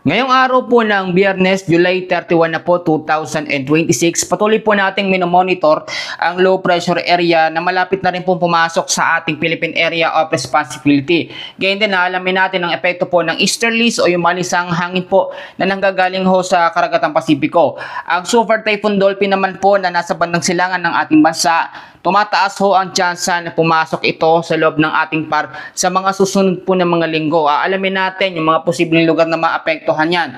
Ngayong araw po ng Biyernes, July 31 na po 2026, patuloy po nating minomonitor ang low pressure area na malapit na rin po pumasok sa ating Philippine Area of Responsibility. Ganyan din na alamin natin ang epekto po ng easterlies o yung malisang hangin po na nanggagaling ho sa Karagatang Pasipiko. Ang Super Typhoon Dolphin naman po na nasa bandang silangan ng ating bansa, tumataas ho ang tsansa na pumasok ito sa loob ng ating par sa mga susunod po ng mga linggo. Alamin natin yung mga posibleng lugar na maapektuhan yan.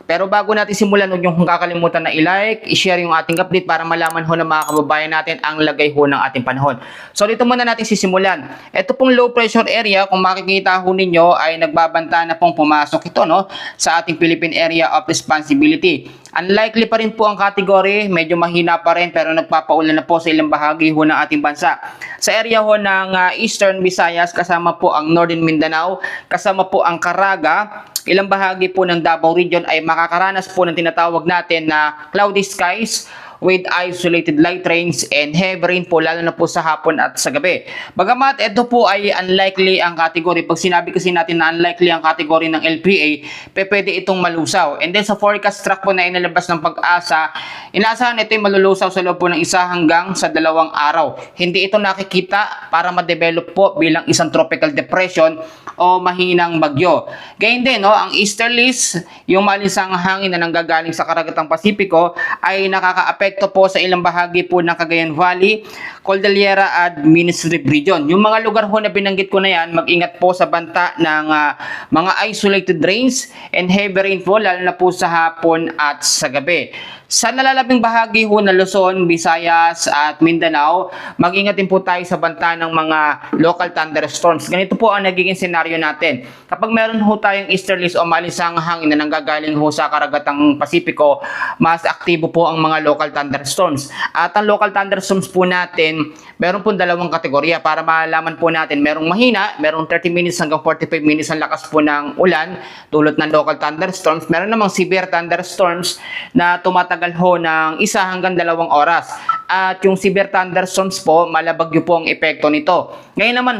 Pero bago natin simulan, huwag niyong kakalimutan na i-like, i-share yung ating update para malaman ho ng mga kababayan natin ang lagay ho ng ating panahon. So dito muna natin sisimulan. Ito pong low pressure area, kung makikita ho ninyo ay nagbabanta na pong pumasok ito sa ating Philippine Area of Responsibility. Unlikely pa rin po ang category, medyo mahina pa rin pero nagpapaulan na po sa ilang bahagi ho ng ating bansa. Sa area ho ng Eastern Visayas, kasama po ang Northern Mindanao, kasama po ang Caraga, ilang bahagi po ng Davao Region ay makakaranas po ng tinatawag natin na cloudy skies with isolated light rains and heavy rain po lalo na po sa hapon at sa gabi. Bagamat ito po ay unlikely ang category, pag sinabi kasi natin na unlikely ang category ng LPA, pwede itong malusaw. And then sa forecast track po na inalabas ng Pag-asa, inaasahan ito ay malulusaw sa loob po ng 1 hanggang sa 2 araw. Hindi ito nakikita para ma-develop po bilang isang tropical depression o mahinang bagyo. Gayun din, ang easterlies, yung malisang hangin na nanggagaling sa Karagatang Pasipiko ay nakaka-apekto po sa ilang bahagi po ng Cagayan Valley, Cordillera at Ministry Region. Yung mga lugar ho na binanggit ko na yan, mag-ingat po sa banta ng mga isolated rains and heavy rain po lalo na po sa hapon at sa gabi. Sa nalalabing bahagi ho na Luzon, Visayas at Mindanao, mag-ingat din po tayo sa banta ng mga local thunderstorms. Ganito po ang nagiging senaryo natin. Kapag meron ho tayong easterlies o malisang hangin na nanggagaling ho sa Karagatang Pasipiko, mas aktibo po ang mga local thunderstorms. At ang local thunderstorms po natin, meron po dalawang kategorya para malaman po natin. Merong mahina, merong 30 minutes hanggang 45 minutes ang lakas po ng ulan, tulad ng local thunderstorms. Meron namang severe thunderstorms na tumatagal ho ng 1 hanggang 2 oras. At yung severe thunderstorms po, malabagyo po ang epekto nito. Ngayon naman,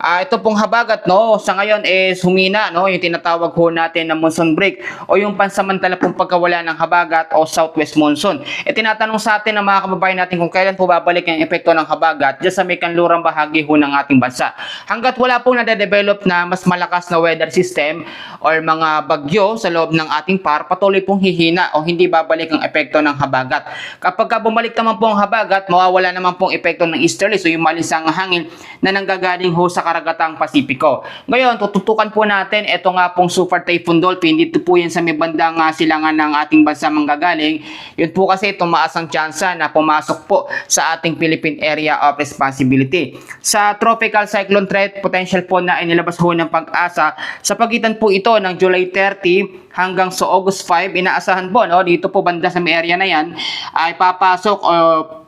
ito pong habagat sa ngayon is humina, yung tinatawag ho natin na monsoon break o yung pansamantala pong pagkawala ng habagat o southwest monsoon. Tinatanong sa atin ng mga kababayan natin kung kailan po babalik ang epekto ng habagat dyan sa may kanlurang bahagi ho ng ating bansa. Hanggat wala pong nade-develop na mas malakas na weather system or mga bagyo sa loob ng ating par, patuloy pong hihina o hindi babalik ang epekto ng habagat. Kapag bumalik naman po ang habagat, mawawala naman pong epekto ng easterlies o yung malisang hangin na nanggagaling ho sa Karagatang Pasipiko. Ngayon, tututukan po natin ito nga pong Super Typhoon Dolphin. Dito po yan sa may bandang silangan ng ating bansa manggagaling. Yun po kasi tumaas ang tsansa na pumasok po sa ating Philippine Area of Responsibility. Sa tropical cyclone threat potential po na inilabas ho ng Pag-asa, sa pagitan po ito ng July 30 hanggang sa August 5, inaasahan po dito po banda sa may area na yan ay papasok o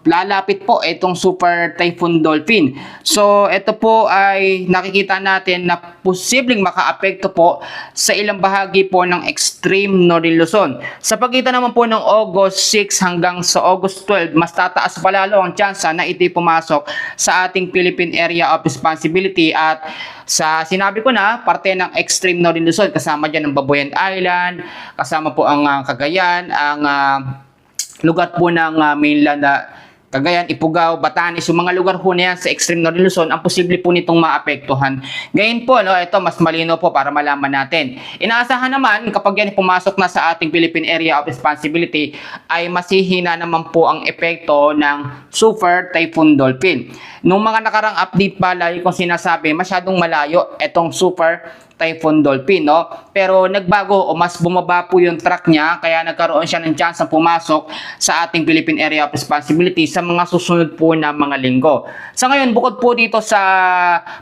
lalapit po itong Super Typhoon Dolphin. So ito po ay nakikita natin na posibleng makaapekto po sa ilang bahagi po ng extreme Northern Luzon. Sa pagitan naman po ng August 6 hanggang sa August 12, mas tataas pa lalo ang tsansa na ito'y pumasok sa ating Philippine Area of Responsibility. At sa sinabi ko na, parte ng extreme Northern Luzon, kasama dyan ang Babuyan Island, kasama po ang Cagayan, ang lugar po ng mainland na Cagayan, Ifugao, Batanes, yung mga lugar po na yan sa extreme Northern Luzon, ang posible po nitong maapektuhan. Ngayon po, ito mas malino po para malaman natin. Inaasahan naman, kapag yan pumasok na sa ating Philippine Area of Responsibility, ay masihina naman po ang epekto ng Super Typhoon Dolphin. Nung mga nakarang update pa, lagi kong sinasabi, masyadong malayo itong Super Typhoon Dolphin, pero nagbago o mas bumaba po yung track niya, kaya nagkaroon siya ng chance na pumasok sa ating Philippine Area of Responsibility sa mga susunod po na mga linggo. Sa ngayon, bukod po dito sa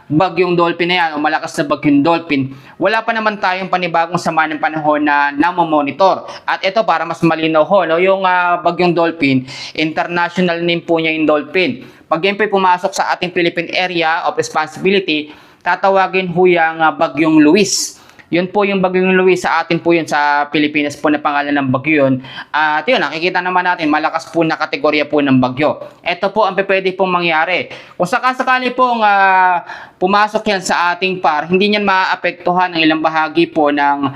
bagyong Dolphin na yan o malakas na bagyong Dolphin, wala pa naman tayong panibagong sama ng panahon na namomonitor. At ito para mas malinaw yung bagyong Dolphin, international name po niya yung Dolphin. Pag yan po pumasok sa ating Philippine Area of Responsibility, tatawagin ho yung bagyong Luis. Yun po yung Bagyong Luis, sa atin po yun sa Pilipinas po na pangalan ng bagyo yun. At yun, nakikita naman natin, malakas po na kategorya po ng bagyo. Ito po ang pwede pong mangyari. Kung sakasakali pong pumasok yan sa ating par, hindi niyan maapektuhan ang ilang bahagi po ng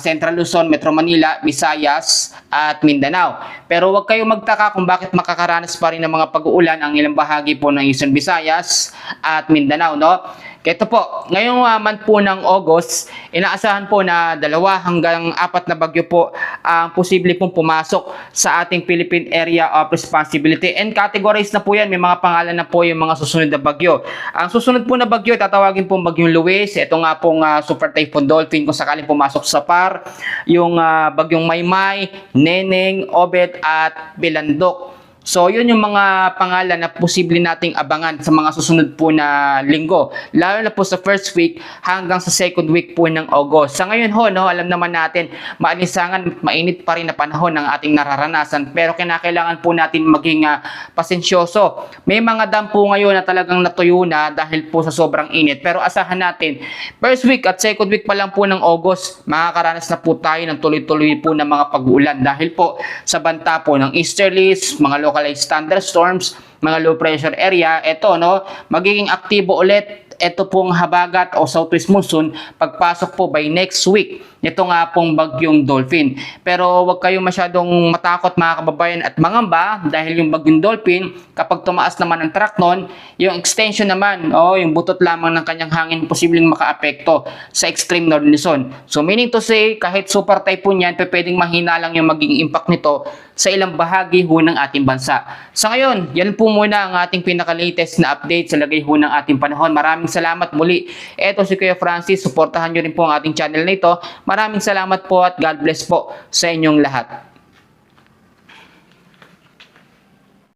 Central Luzon, Metro Manila, Visayas at Mindanao. Pero huwag kayong magtaka kung bakit makakaranas pa rin ng mga pag-uulan ang ilang bahagi po ng Eastern Visayas at Mindanao, no? Ito po, ngayong month po ng August, inaasahan po na 2 hanggang 4 na bagyo po ang posible pong pumasok sa ating Philippine Area of Responsibility. And categorized na po yan, may mga pangalan na po yung mga susunod na bagyo. Ang susunod po na bagyo, tatawagin pong Bagyong Luis. Ito nga pong Super Typhoon Dolphin kung sakaling pumasok sa par. Yung Bagyong Maymay, Neneng, Obet at Bilandok. So, yun yung mga pangalan na posible nating abangan sa mga susunod po na linggo. Lalo na po sa first week hanggang sa second week po ng August. Sa ngayon ho, no, alam naman natin, maalinsangan, mainit pa rin na panahon ng ating nararanasan. Pero kinakailangan po natin maging pasensyoso. May mga dam po ngayon na talagang natuyo na dahil po sa sobrang init. Pero asahan natin, first week at second week pa lang po ng August, makakaranas na po tayo ng tuloy-tuloy po ng mga pag-uulan. Dahil po sa banta po ng easterlies, mga localized thunderstorms, mga low pressure area, ito no, magiging aktibo ulit ito pong habagat o southwest monsoon pagpasok po by next week. Ito nga pong Bagyong Dolphin. Pero huwag kayong masyadong matakot mga kababayan at mangamba dahil yung Bagyong Dolphin, kapag tumaas naman ang track nun, yung extension naman o yung butot lamang ng kanyang hangin posibleng makaapekto sa extreme northern Luzon. So meaning to say, kahit super typhoon yan, pwedeng mahina lang yung magiging impact nito sa ilang bahagi ho ng ating bansa. Sa ngayon, yan po muna ang ating pinaka-latest na update sa lagay ho ng ating panahon. Maraming salamat muli. Ito si Kuya Francis. Suportahan nyo rin po ang ating channel na ito. Maraming salamat po at God bless po sa inyong lahat.